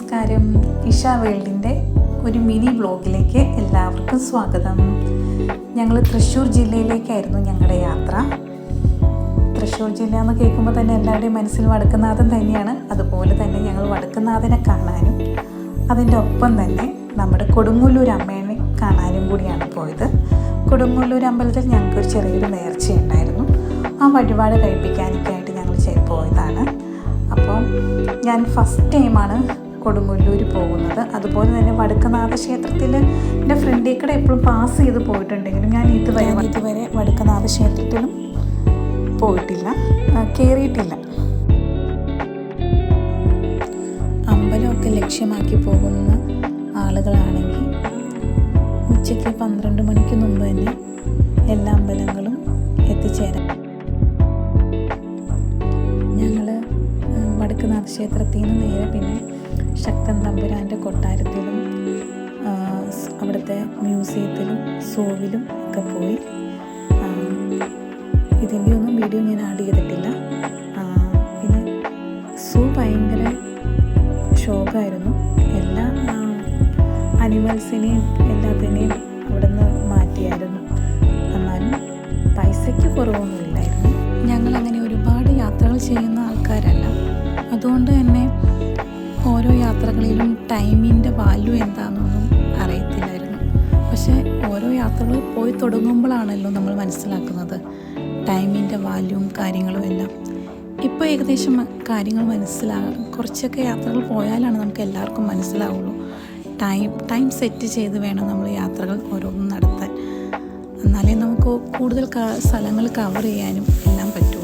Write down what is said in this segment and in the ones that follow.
നമസ്കാരം. ഇഷ വേൾഡിൻ്റെ ഒരു മിനി വ്ലോഗിലേക്ക് എല്ലാവർക്കും സ്വാഗതം. ഞങ്ങൾ തൃശ്ശൂർ ജില്ലയിലേക്കായിരുന്നു ഞങ്ങളുടെ യാത്ര. തൃശ്ശൂർ ജില്ല എന്ന് കേൾക്കുമ്പോൾ തന്നെ എല്ലാവരുടെയും മനസ്സിൽ വടക്കുന്നാഥൻ തന്നെയാണ്. അതുപോലെ തന്നെ ഞങ്ങൾ വടക്കുന്നാഥനെ കാണാനും അതിൻ്റെ ഒപ്പം തന്നെ നമ്മുടെ കൊടുങ്ങല്ലൂർ അമ്മേനെ കാണാനും കൂടിയാണ് പോയത്. കൊടുങ്ങല്ലൂർ അമ്പലത്തിൽ ഞങ്ങൾക്കൊരു ചെറിയൊരു നേർച്ചയുണ്ടായിരുന്നു. ആ വഴിപാട് കഴിപ്പിക്കാനൊക്കെയായിട്ട് ഞങ്ങൾ പോയതാണ്. അപ്പോൾ ഞാൻ ഫസ്റ്റ് ടൈമാണ് കൊടുങ്ങല്ലൂർ പോകുന്നത്. അതുപോലെ തന്നെ വടക്കുന്നാഥ ക്ഷേത്രത്തിൽ എൻ്റെ ഫ്രണ്ടിൽ കൂടെ എപ്പോഴും പാസ് ചെയ്ത് പോയിട്ടുണ്ടെങ്കിലും ഞാൻ ഇതുവരെ വടക്കുന്നാഥ ക്ഷേത്രത്തിലും പോയിട്ടില്ല, കയറിയിട്ടില്ല. അമ്പലമൊക്കെ ലക്ഷ്യമാക്കി പോകുന്ന ആളുകളാണെങ്കിൽ ഉച്ചയ്ക്ക് 12 മണിക്ക് മുമ്പ് തന്നെ എല്ലാ അമ്പലങ്ങളും എത്തിച്ചേരാം. ഞങ്ങൾ വടക്കുന്നാഥ ക്ഷേത്രത്തിൽ നിന്ന് നേരെ പിന്നെ ശക്തൻ തമ്പുരാൻ്റെ കൊട്ടാരത്തിലും അവിടുത്തെ മ്യൂസിയത്തിലും സൂവിലും ഒക്കെ പോയി. ഇതിൻ്റെ ഒന്നും വീഡിയോ ഞാൻ ആഡ് ചെയ്തിട്ടില്ല. പിന്നെ സൂ ഭയങ്കര ഷോക്കായിരുന്നു. എല്ലാ അനിമൽസിനെയും എല്ലാത്തിനെയും അവിടെ നിന്ന് മാറ്റിയായിരുന്നു. എന്നാലും പൈസയ്ക്ക് കുറവൊന്നുമില്ലായിരുന്നു. ഞങ്ങളങ്ങനെ ഒരുപാട് യാത്രകൾ ചെയ്യുന്ന ആൾക്കാരല്ല. അതുകൊണ്ട് തന്നെ ഓരോ യാത്രകളിലും ടൈമിൻ്റെ വാല്യൂ എന്താണെന്നൊന്നും അറിയത്തില്ലായിരുന്നു. പക്ഷേ ഓരോ യാത്രകൾ പോയി തുടങ്ങുമ്പോഴാണല്ലോ നമ്മൾ മനസ്സിലാക്കുന്നത് ടൈമിൻ്റെ വാല്യൂവും കാര്യങ്ങളും എല്ലാം. ഇപ്പോൾ ഏകദേശം കാര്യങ്ങൾ കുറച്ചൊക്കെ യാത്രകൾ പോയാലാണ് നമുക്ക് എല്ലാവർക്കും മനസ്സിലാവുള്ളൂ. ടൈം സെറ്റ് ചെയ്ത് വേണം നമ്മൾ യാത്രകൾ ഓരോന്നും നടത്താൻ. എന്നാലേ നമുക്ക് കൂടുതൽ സ്ഥലങ്ങൾ കവർ ചെയ്യാനും എല്ലാം പറ്റുള്ളൂ.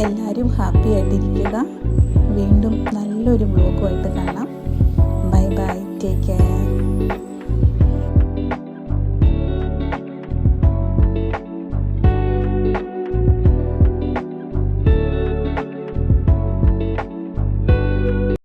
എല്ലാവരും ഹാപ്പി ആയിട്ടിരിക്കുക. വീണ്ടും നല്ലൊരു വ്ലോഗുമായിട്ട് കാണാം. Bye bye, take care.